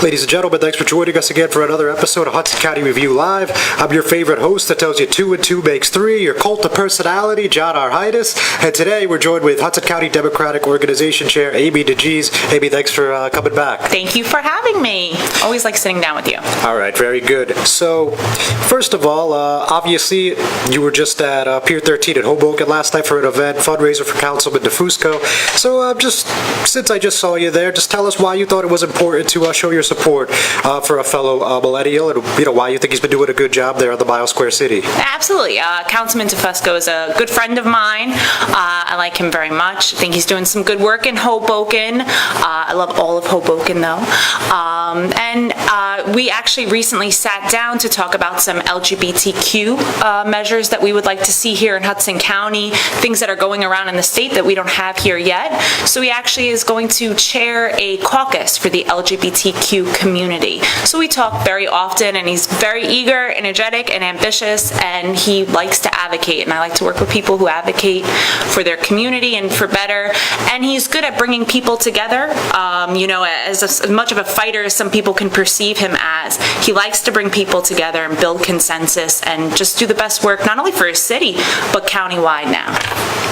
Ladies and gentlemen, thanks for joining us again for another episode of Hudson County Review Live. I'm your favorite host that tells you 2 and 2 makes 3, your cult of personality, John Arhitis. And today we're joined with Hudson County Democratic Organization Chair Amy DeGise. Amy, thanks for coming back. Thank you for having me. Always like sitting down with you. All right, very good. So, first of all, obviously, you were just at Pier 13 in Hoboken last night for an event, fundraiser for Councilman DeFusco. So, since I just saw you there, just tell us why you thought it was important to show your support for a fellow millennial, and why you think he's been doing a good job there in the Mile Square City. Absolutely. Councilman DeFusco is a good friend of mine. I like him very much. I think he's doing some good work in Hoboken. I love all of Hoboken, though. We actually recently sat down to talk about some LGBTQ measures that we would like to see here in Hudson County, things that are going around in the state that we don't have here yet. So he actually is going to chair a caucus for the LGBTQ community. So we talk very often, and he's very eager, energetic, and ambitious, and he likes to advocate, and I like to work with people who advocate for their community and for better, and he's good at bringing people together. As much of a fighter as some people can perceive him as, he likes to bring people together and build consensus and just do the best work, not only for his city, but countywide now.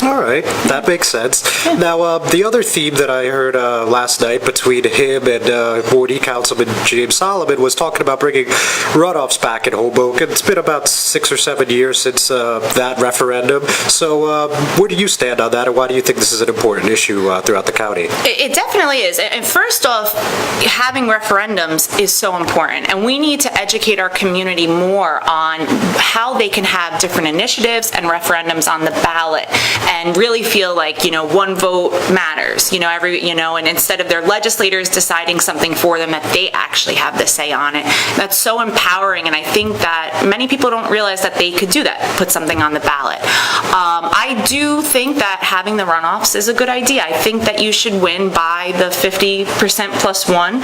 All right, that makes sense. Yeah. Now, the other theme that I heard last night between him and Ward Councilman James Solomon was talking about bringing runoffs back in Hoboken. It's been about 6 or 7 years since that referendum. So where do you stand on that, and why do you think this is an important issue throughout the county? It definitely is. And first off, having referendums is so important, and we need to educate our community more on how they can have different initiatives and referendums on the ballot and really feel like, one vote matters, and instead of their legislators deciding something for them, that they actually have the say on it. That's so empowering, and I think that many people don't realize that they could do that, put something on the ballot. I do think that having the runoffs is a good idea. I think that you should win by the 50% plus one.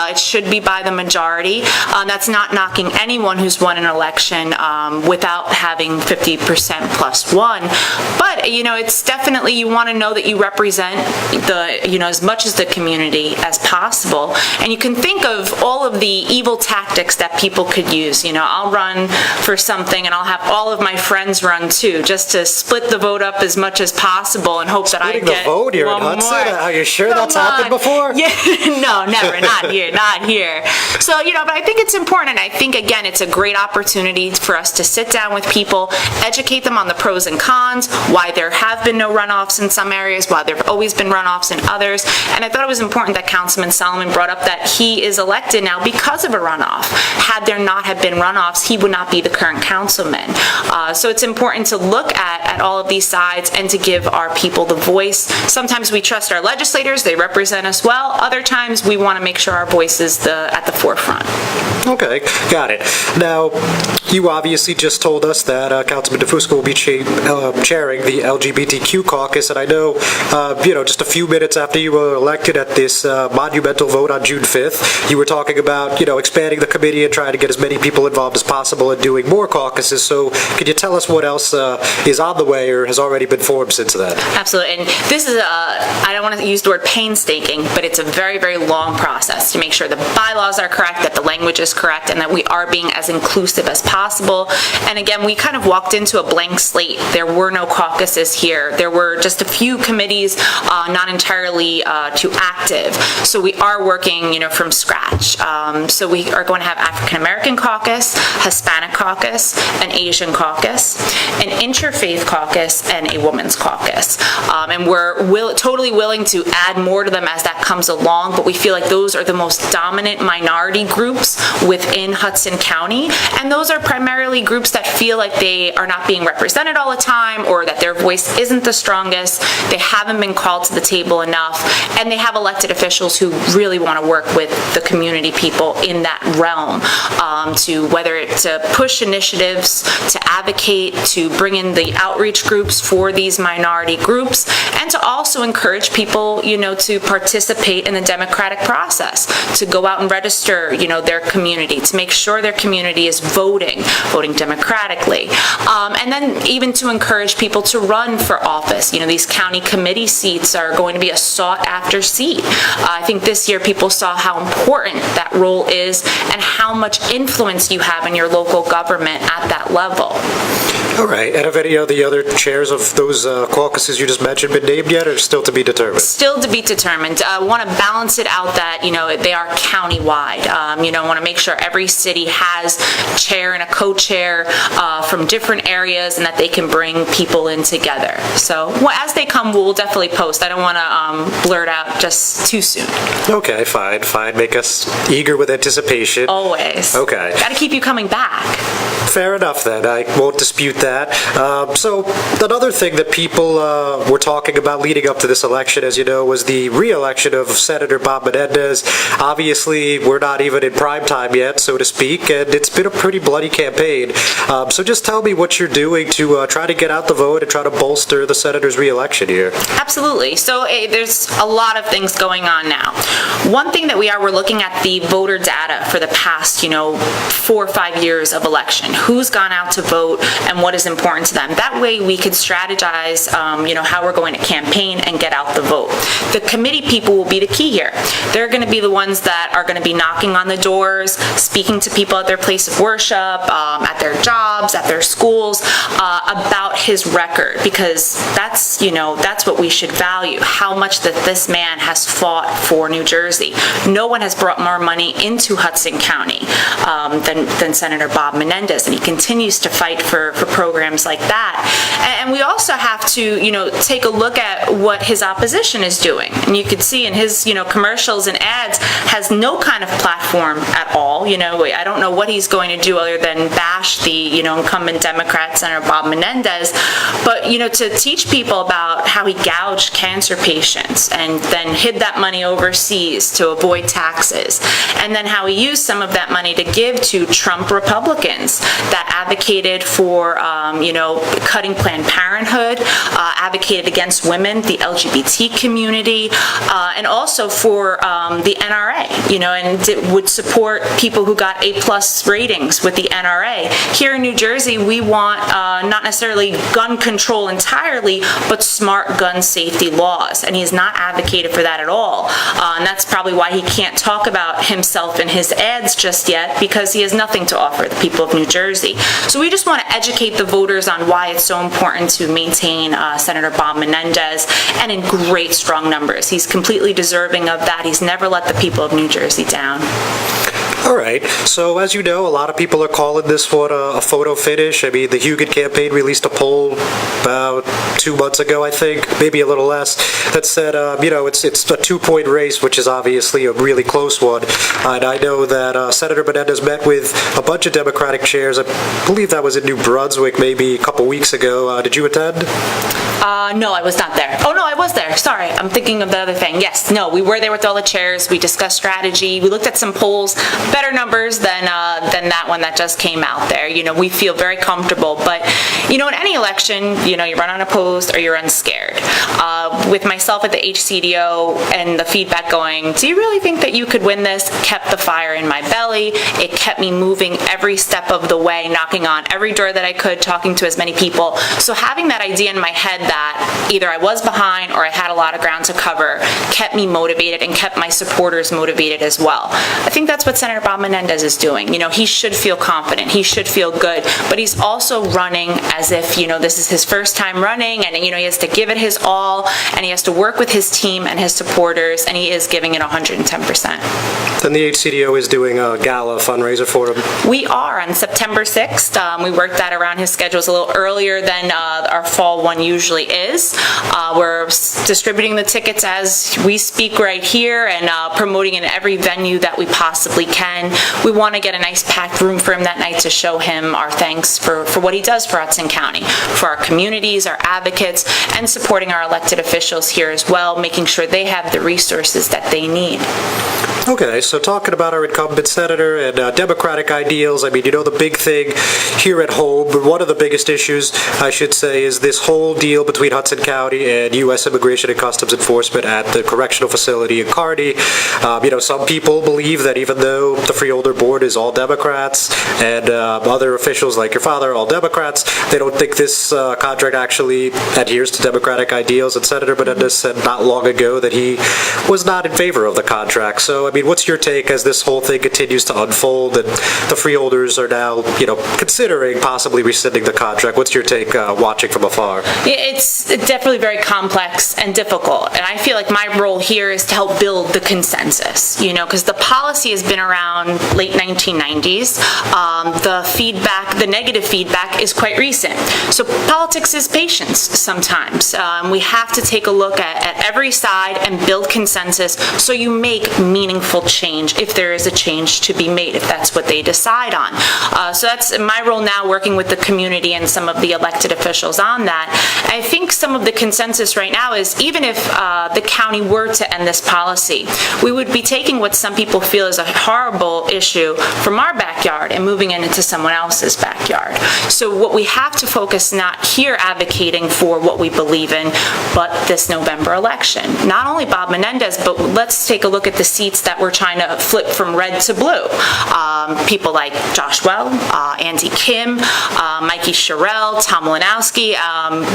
It should be by the majority. That's not knocking anyone who's won an election without having 50% plus one. But, it's definitely, you want to know that you represent as much as the community as possible. And you can think of all of the evil tactics that people could use. I'll run for something and I'll have all of my friends run too, just to split the vote up as much as possible and hope that I get the vote here in Hudson? Are you sure that's happened before? Yeah, no, never, not here. So, but I think it's important, and I think, again, it's a great opportunity for us to sit down with people, educate them on the pros and cons, why there have been no runoffs in some areas, why there have always been runoffs in others. And I thought it was important that Councilman Solomon brought up that he is elected now because of a runoff. Had there not have been runoffs, he would not be the current councilman. So it's important to look at all of these sides and to give our people the voice. Sometimes we trust our legislators, they represent us well. Other times we want to make sure our voice is at the forefront. Okay, got it. Now, you obviously just told us that Councilman DeFusco will be chairing the LGBTQ caucus, and I know, just a few minutes after you were elected at this monumental vote on June 5th, you were talking about, expanding the committee and trying to get as many people involved as possible and doing more caucuses. So could you tell us what else is on the way or has already been formed since then? Absolutely. And this is I don't want to use the word painstaking, but it's a very, very long process to make sure the bylaws are correct, that the language is correct, and that we are being as inclusive as possible. And again, we kind of walked into a blank slate. There were no caucuses here. There were just a few committees, not entirely too active. So we are working, from scratch. So we are going to have African American caucus, Hispanic caucus, an Asian caucus, an interfaith caucus, and a women's caucus. And we're totally willing to add more to them as that comes along, but we feel like those are the most dominant minority groups within Hudson County, and those are primarily groups that feel like they are not being represented all the time, or that their voice isn't the strongest, they haven't been called to the table enough, and they have elected officials who really want to work with the community people in that realm, to push initiatives, to advocate, to bring in the outreach groups for these minority groups, and to also encourage people, to participate in the democratic process, to go out and register, their community, to make sure their community is voting democratically. And then even to encourage people to run for office. These county committee seats are going to be a sought-after seat. I think this year people saw how important that role is and how much influence you have in your local government at that level. All right. And have any of the other chairs of those caucuses you just mentioned been named yet, or still to be determined? Still to be determined. I want to balance it out that, they are countywide. Want to make sure every city has chair and a co-chair from different areas and that they can bring people in together. So as they come, we'll definitely post. I don't want to blurt out just too soon. Okay, fine. Make us eager with anticipation. Always. Okay. Got to keep you coming back. Fair enough then. I won't dispute that. So another thing that people were talking about leading up to this election, as you know, was the re-election of Senator Bob Menendez. Obviously, we're not even in prime time yet, so to speak, and it's been a pretty bloody campaign. So just tell me what you're doing to try to get out the vote and try to bolster the senator's re-election here. Absolutely. So there's a lot of things going on now. One thing that we're looking at the voter data for the past, 4 or 5 years of election. Who's gone out to vote and what is important to them. That way we could strategize, how we're going to campaign and get out the vote. The committee people will be the key here. They're going to be the ones that are going to be knocking on the doors, speaking to people at their place of worship, at their jobs, at their schools, about his record, because that's what we should value, how much that this man has fought for New Jersey. No one has brought more money into Hudson County than Senator Bob Menendez, and he continues to fight for programs like that. And we also have to, take a look at what his opposition is doing. And you could see in his, commercials and ads, has no kind of platform at all. I don't know what he's going to do other than bash the, incumbent Democrat, Senator Bob Menendez. But, to teach people about how he gouged cancer patients and then hid that money overseas to avoid taxes. And then how he used some of that money to give to Trump Republicans that advocated for, cutting Planned Parenthood, advocated against women, the LGBT community, and also for the NRA, and it would support people who got A+ ratings with the NRA. Here in New Jersey, we want not necessarily gun control entirely, but smart gun safety laws, and he's not advocated for that at all. And that's probably why he can't talk about himself in his ads just yet, because he has nothing to offer the people of New Jersey. So we just want to educate the voters on why it's so important to maintain Senator Bob Menendez, and in great, strong numbers. He's completely deserving of that. He's never let the people of New Jersey down. All right. So as you know, a lot of people are calling this one a photo finish. I mean, the Hugan campaign released a poll about 2 months ago, I think, maybe a little less, that said, it's a 2-point race, which is obviously a really close one. And I know that Senator Menendez met with a bunch of Democratic chairs. I believe that was in New Brunswick maybe a couple weeks ago. Did you attend? No, I was not there. Oh, no, I was there. Sorry, I'm thinking of the other thing. Yes, no, we were there with all the chairs. We discussed strategy. We looked at some polls, better numbers than that one that just came out there. We feel very comfortable. But, in any election, you run unopposed or you're unscared. With myself at the HCDO and the feedback going, do you really think that you could win this? Kept the fire in my belly. It kept me moving every step of the way, knocking on every door that I could, talking to as many people. So having that idea in my head that either I was behind or I had a lot of ground to cover kept me motivated and kept my supporters motivated as well. I think that's what Senator Bob Menendez is doing. He should feel confident. He should feel good. But he's also running as if, this is his first time running, and, he has to give it his all, and he has to work with his team and his supporters, and he is giving it 110%. Then the HCDO is doing a gala fundraiser for him. We are on September 6th. We worked that around his schedule. It's a little earlier than our fall one usually is. We're distributing the tickets as we speak right here and promoting in every venue that we possibly possibly can. We want to get a nice packed room for him that night to show him our thanks for what he does for Hudson County, for our communities, our advocates, and supporting our elected officials here as well, making sure they have the resources that they need. Okay, so talking about our incumbent senator and Democratic ideals, I mean, the big thing here at home, one of the biggest issues, I should say, is this whole deal between Hudson County and U.S. Immigration and Customs Enforcement at the correctional facility in Kearney. Some people believe that even though the Freeholder Board is all Democrats and other officials like your father are all Democrats, they don't think this contract actually adheres to Democratic ideals, and Senator Menendez said not long ago that he was not in favor of the contract. So, I mean, what's your take as this whole thing continues to unfold and the freeholders are now, considering possibly rescinding the contract? What's your take watching from afar? It's definitely very complex and difficult, and I feel like my role here is to help build the consensus, because the policy has been around late 1990s. The negative feedback is quite recent. So politics is patience sometimes. We have to take a look at every side and build consensus so you make meaningful change if there is a change to be made, if that's what they decide on. So that's my role now, working with the community and some of the elected officials on that. I think some of the consensus right now is even if the county were to end this policy, we would be taking what some people feel is a horrible issue from our backyard and moving it into someone else's backyard. So what we have to focus not here advocating for what we believe in, but this November election. Not only Bob Menendez, but let's take a look at the seats that we're trying to flip from red to blue. People like Josh Well, Andy Kim, Mikey Sherrill, Tom Malinowski,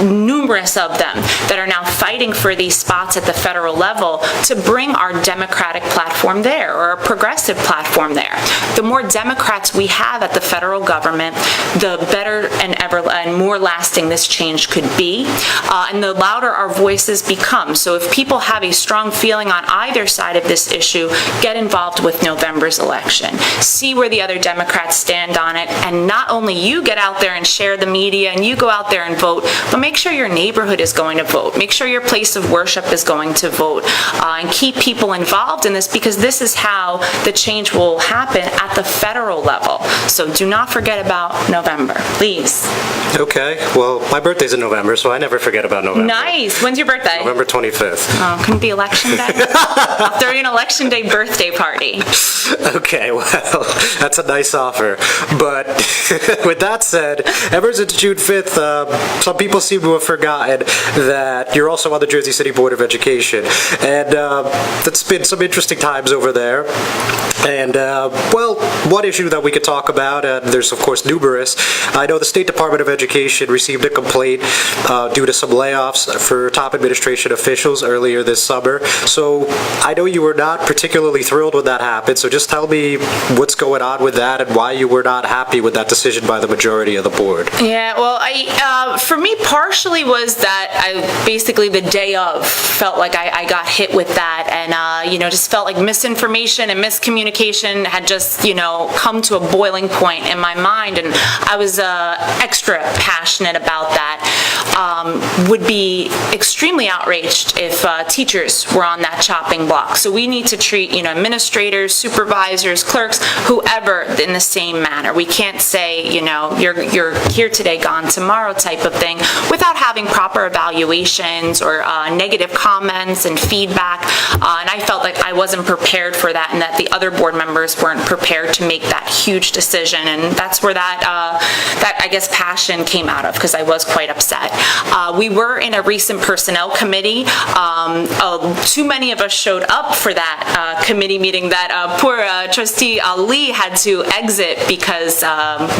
numerous of them that are now fighting for these spots at the federal level to bring our Democratic platform there, or a progressive platform there. The more Democrats we have at the federal government, the better and more lasting this change could be, and the louder our voices become. So if people have a strong feeling on either side of this issue, get involved with November's election. See where the other Democrats stand on it, and not only you get out there and share the media and you go out there and vote, but make sure your neighborhood is going to vote. Make sure your place of worship is going to vote, and keep people involved in this, because this is how the change will happen at the federal level. So do not forget about November, please. Okay, well, my birthday's in November, so I never forget about November. Nice. When's your birthday? November 25th. Oh, couldn't be election day? I'll throw you an election day birthday party. Okay, well, that's a nice offer. But with that said, ever since June 5th, some people seem to have forgotten that you're also on the Jersey City Board of Education. And that's been some interesting times over there. And, well, one issue that we could talk about, and there's, of course, numerous, I know the State Department of Education received a complaint due to some layoffs for top administration officials earlier this summer. So I know you were not particularly thrilled when that happened, so just tell me what's going on with that and why you were not happy with that decision by the majority of the board. Yeah, well, for me, partially was that basically the day of felt like I got hit with that, and just felt like misinformation and miscommunication had just come to a boiling point in my mind, and I was extra passionate about that. Would be extremely outraged if teachers were on that chopping block. So we need to treat administrators, supervisors, clerks, whoever in the same manner. We can't say you're here today, gone tomorrow type of thing without having proper evaluations or negative comments and feedback. And I felt like I wasn't prepared for that, and that the other board members weren't prepared to make that huge decision. And that's where that I guess passion came out of, because I was quite upset. We were in a recent personnel committee. Too many of us showed up for that committee meeting that poor trustee Ali had to exit because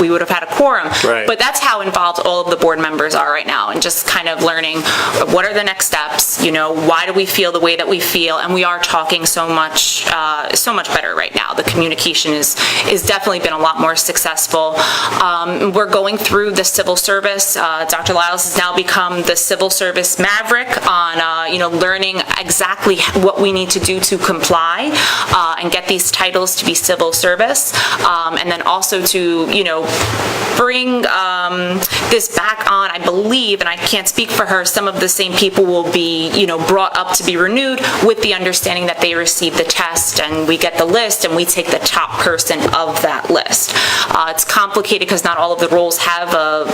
we would have had a quorum. Right. But that's how involved all of the board members are right now, and just kind of learning what are the next steps, why do we feel the way that we feel, and we are talking so much better right now. The communication is definitely been a lot more successful. We're going through the civil service. Dr. Lyles is now now become the civil service maverick on, learning exactly what we need to do to comply and get these titles to be civil service, and then also to, bring this back on. I believe, and I can't speak for her, some of the same people will be, brought up to be renewed with the understanding that they receive the test and we get the list and we take the top person of that list. It's complicated because not all of the roles have a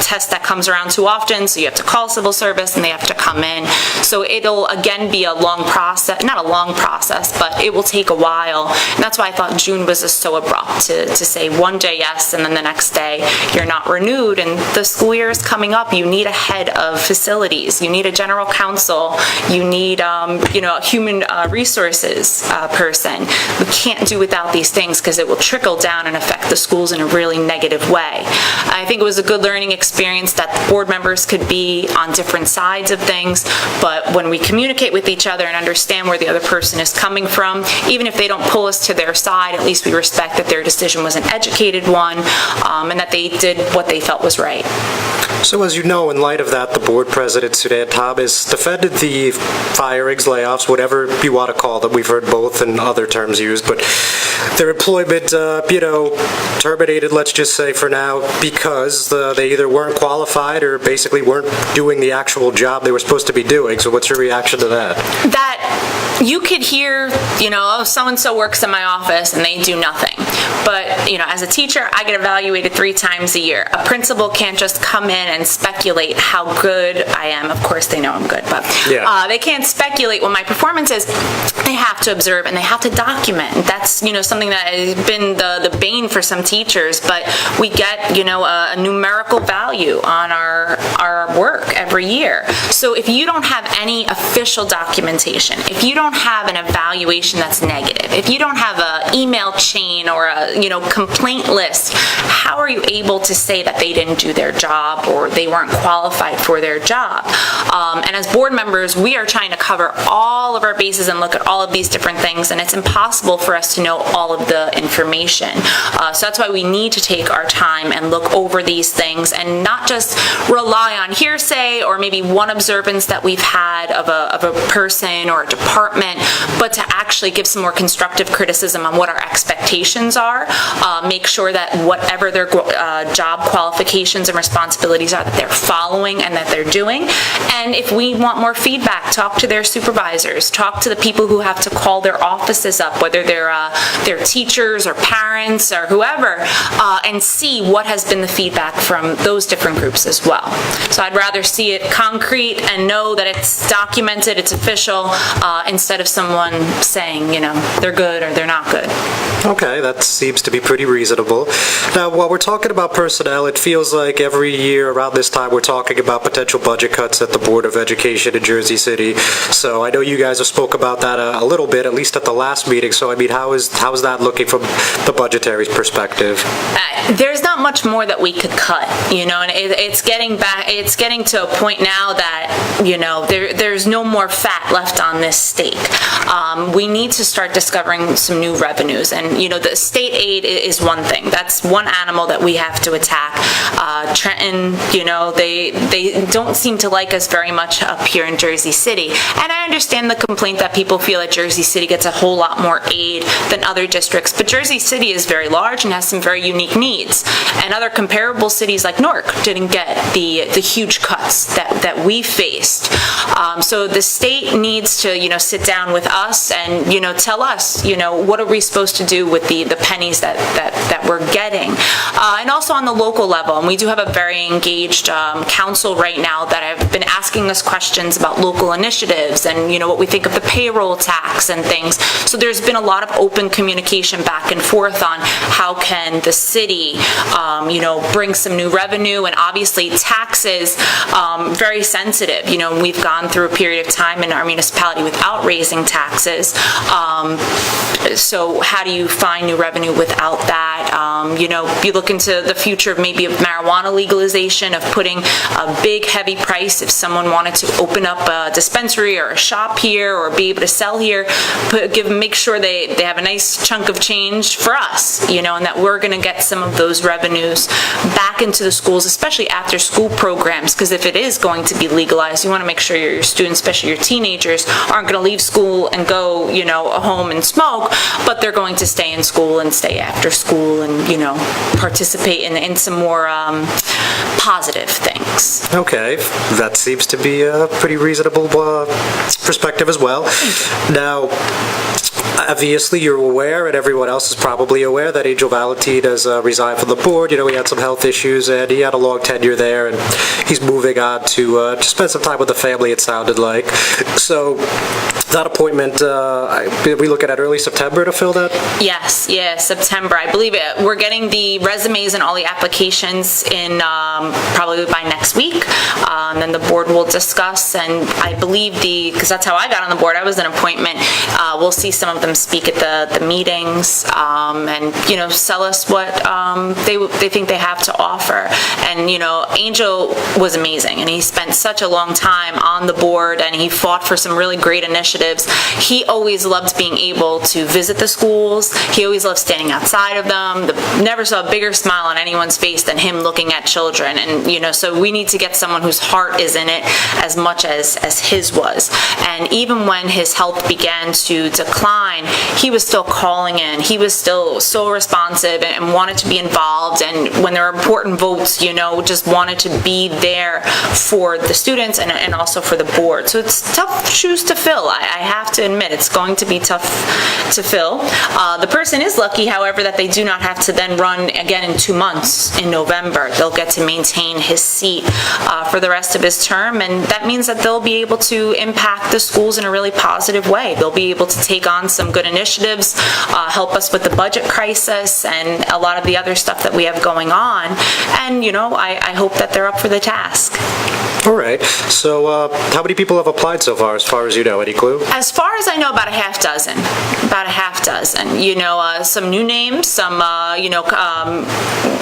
test that comes around too often, so you have to call civil service and they have to come in. So it'll again be a long process, not a long process, but it will take a while. And that's why I thought June was just so abrupt to say one day yes and then the next day you're not renewed. And the school year is coming up. You need a head of facilities. You need a general counsel. You need, a human resources person. We can't do without these things because it will trickle down and affect the schools in a really negative way. I think it was a good learning experience that the board members could be on different sides of things, but when we communicate with each other and understand where the other person is coming from, even if they don't pull us to their side, at least we respect that their decision was an educated one, and that they did what they felt was right. So as you know, in light of that, the board president, Sudan Thomas, defended the firings, layoffs, whatever you want to call them. We've heard both and other terms used, but their employment, terminated, let's just say for now, because they either weren't qualified or basically weren't doing the actual job they were supposed to be doing. So what's your reaction to that? That you could hear, oh, so-and-so works in my office and they do nothing. But, as a teacher, I get evaluated 3 times a year. A principal can't just come in and speculate how good I am. Of course, they know I'm good, but they can't speculate what my performance is. They have to observe and they have to document. That's, something that has been the bane for some teachers, but we get, a numerical value on our work every year. So if you don't have any official documentation, if you don't have an evaluation that's negative, if you don't have an email chain or a, complaint list, how are you able to say that they didn't do their job or they weren't qualified for their job? And as board members, we are trying to cover all of our bases and look at all of these different things, and it's impossible for us to know all of the information. So that's why we need to take our time and look over these things and not just rely on hearsay or maybe one observance that we've had of a person or a department, but to actually give some more constructive criticism on what our expectations are, make sure that whatever their job qualifications and responsibilities are, that they're following and that they're doing. And if we want more feedback, talk to their supervisors, talk to the people who have to call their offices up, whether they're teachers or parents or whoever, and see what has been the feedback from those different groups as well. So I'd rather see it concrete and know that it's documented, it's official, instead of someone saying, they're good or they're not good. Okay, that seems to be pretty reasonable. Now, while we're talking about personnel, it feels like every year around this time we're talking about potential budget cuts at the Board of Education in Jersey City. So I know you guys have spoke about that a little bit, at least at the last meeting. So I mean, how is that looking from the budgetary perspective? There's not much more that we could cut, and it's getting to a point now that, there's no more fat left on this steak. We need to start discovering some new revenues, and the state aid is one thing. That's one animal that we have to attack. Trenton, they don't seem to like us very much up here in Jersey City, and I understand the complaint that people feel that Jersey City gets a whole lot more aid than other districts, but Jersey City is very large and has some very unique needs, and other comparable cities like Newark didn't get the huge cuts that we faced. So the state needs to sit down with us and tell us what are we supposed to do with the pennies that we're getting, and also on the local level. And we do have a very engaged council right now that have been asking us questions about local initiatives and what we think of the payroll tax and things. So there's been a lot of open communication back and forth on how can the city bring some new revenue, and obviously taxes very sensitive. We've gone through a period of time in our municipality without raising taxes. So how do you find new revenue without that? You look into the future of maybe of marijuana legalization, of putting a big, heavy price if someone wanted to open up a dispensary or a shop here or be able to sell here, make sure they have a nice chunk of change for us, and that we're going to get some of those revenues back into the schools, especially after school programs, because if it is going to be legalized, you want to make sure your students, especially your teenagers, aren't going to leave school and go, home and smoke, but they're going to stay in school and stay after school and, participate in some more positive things. Okay, that seems to be a pretty reasonable perspective as well. Now, obviously, you're aware, and everyone else is probably aware, that Angel Valentin has resigned from the board. He had some health issues, and he had a long tenure there, and he's moving on to spend some time with the family, it sounded like. So, that appointment, we looking at early September to fill that? Yes, September. I believe it. We're getting the resumes and all the applications in probably by next week. Then the board will discuss, and I believe because that's how I got on the board. I was an appointment. We'll see some of them speak at the meetings, and sell us what they think they have to offer. And Angel was amazing, and he spent such a long time on the board, and he fought for some really great initiatives. He always loved being able to visit the schools. He always loved standing outside of them. Never saw a bigger smile on anyone's face than him looking at children. And so we need to get someone whose heart is in it as much as his was. And even when his health began to decline, he was still calling in. He was still so responsive and wanted to be involved. And when there were important votes, just wanted to be there for the students and also for the board. So it's tough shoes to fill. I have to admit, it's going to be tough to fill. The person is lucky, however, that they do not have to then run again in 2 months in November. They'll get to maintain his seat for the rest of his term, and that means that they'll be able to impact the schools in a really positive way. They'll be able to take on some good initiatives, help us with the budget crisis and a lot of the other stuff that we have going on. And, I hope that they're up for the task. All right. So how many people have applied so far as you know? Any clue? As far as I know, about a half dozen. Some new names, some,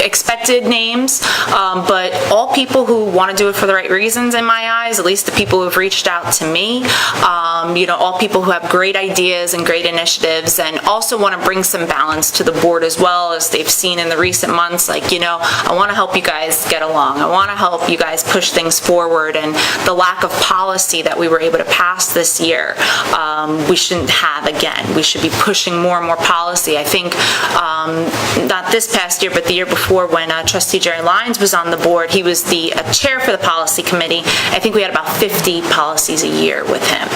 expected names, but all people who want to do it for the right reasons in my eyes, at least the people who have reached out to me, all people who have great ideas and great initiatives and also want to bring some balance to the board as well, as they've seen in the recent months, I want to help you guys get along. I want to help you guys push things forward, and the lack of policy that we were able to pass this year, we shouldn't have again. We should be pushing more and more policy. I think not this past year, but the year before, when Trustee Jerry Lyons was on the board, he was the chair for the policy committee. I think we had about 50 policies a year with him.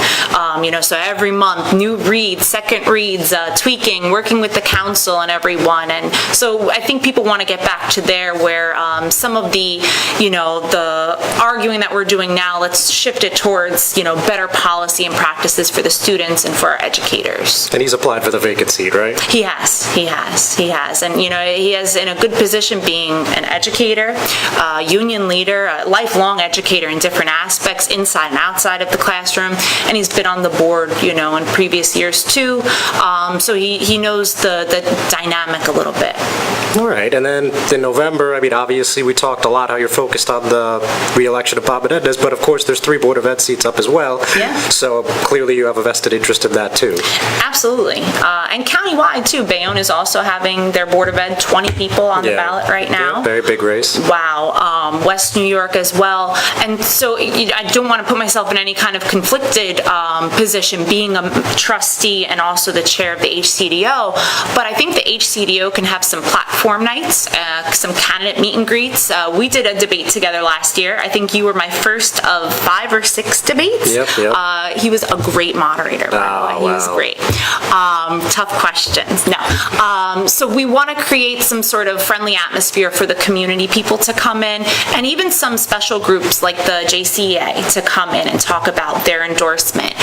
So every month, new reads, second reads, tweaking, working with the council and everyone. And so I think people want to get back to there where some of the arguing that we're doing now, let's shift it towards, better policy and practices for the students and for our educators. And he's applied for the vacant seat, right? He has. And, he is in a good position being an educator, union leader, a lifelong educator in different aspects, inside and outside of the classroom. And he's been on the board, in previous years too. So he knows the dynamic a little bit. All right. And then in November, obviously we talked a lot how you're focused on the re-election of Bob Menendez, but of course there's 3 Board of Ed seats up as well. Yeah. So clearly you have a vested interest in that too. Absolutely. And countywide too, Bayonne is also having their Board of Ed, 20 people on the ballot right now. Yeah, very big race. Wow. West New York as well. And so I don't want to put myself in any kind of conflicted position being a trustee and also the chair of the HCDO, but I think the HCDO can have some platform nights, some candidate meet and greets. We did a debate together last year. I think you were my first of 5 or 6 debates. Yep. He was a great moderator, by the way. He was great. Tough questions. No. So we want to create some sort of friendly atmosphere for the community people to come in, and even some special groups like the JCEA to come in and talk about their endorsement.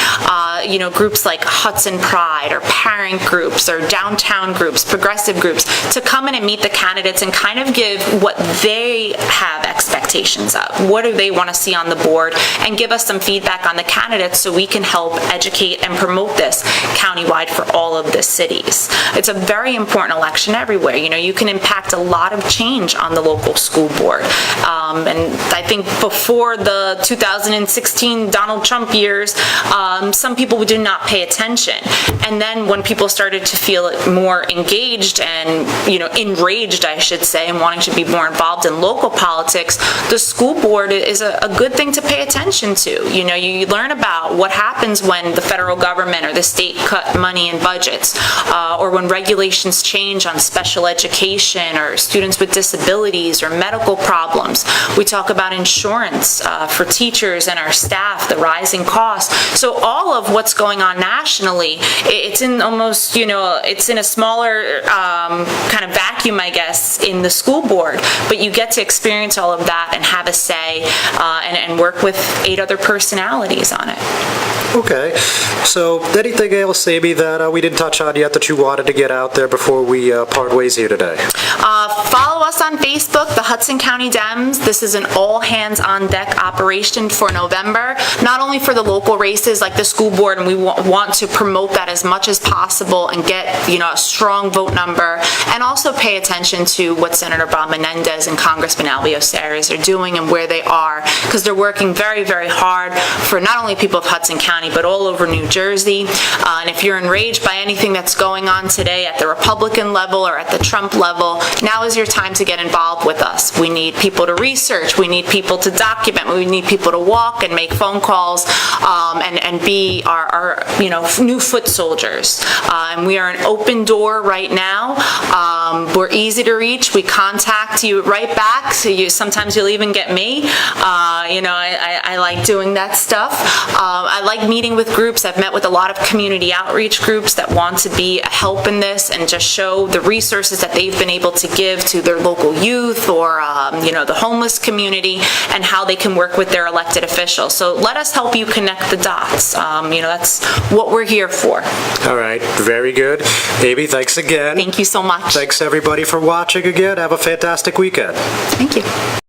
groups like Hudson Pride or parent groups or downtown groups, progressive groups, to come in and meet the candidates and kind of give what they have expectations of. What do they want to see on the board, and give us some feedback on the candidates so we can help educate and promote this countywide for all of the cities. It's a very important election everywhere. You can impact a lot of change on the local school board. And I think before the 2016 Donald Trump years, some people did not pay attention. And then when people started to feel more engaged and, enraged, I should say, and wanting to be more involved in local politics, the school board is a good thing to pay attention to. You learn about what happens when the federal government or the state cut money in budgets, or when regulations change on special education or students with disabilities or medical problems. We talk about insurance for teachers and our staff, the rising costs. So all of what's going on nationally, it's in almost, it's in a smaller kind of vacuum, I guess, in the school board, but you get to experience all of that and have a say and work with 8 other personalities on it. Okay, so anything else, Amy, that we didn't touch on yet that you wanted to get out there before we part ways here today? Follow us on Facebook, the Hudson County Dems. This is an all-hands-on-deck operation for November, not only for the local races like the school board, and we want to promote that as much as possible and get a strong vote number, and also pay attention to what Senator Bob Menendez and Congressman Albio Sarres are doing and where they are, because they're working very, very hard for not only people of Hudson County, but all over New Jersey. And if you're enraged by anything that's going on today at the Republican level or at the Trump level, now is your time to get involved with us. We need people to research, we need people to document, we need people to walk and make phone calls and be our new foot soldiers. And we are an open door right now. We're easy to reach. We contact you right back. So sometimes you'll even get me. I like doing that stuff. I like meeting with groups. I've met with a lot of community outreach groups that want to be a help in this and just show the resources that they've been able to give to their local youth or the homeless community, and how they can work with their elected officials. So let us help you connect the dots. That's what we're here for. All right, very good. Amy, thanks again. Thank you so much. Thanks everybody for watching again. Have a fantastic weekend. Thank you.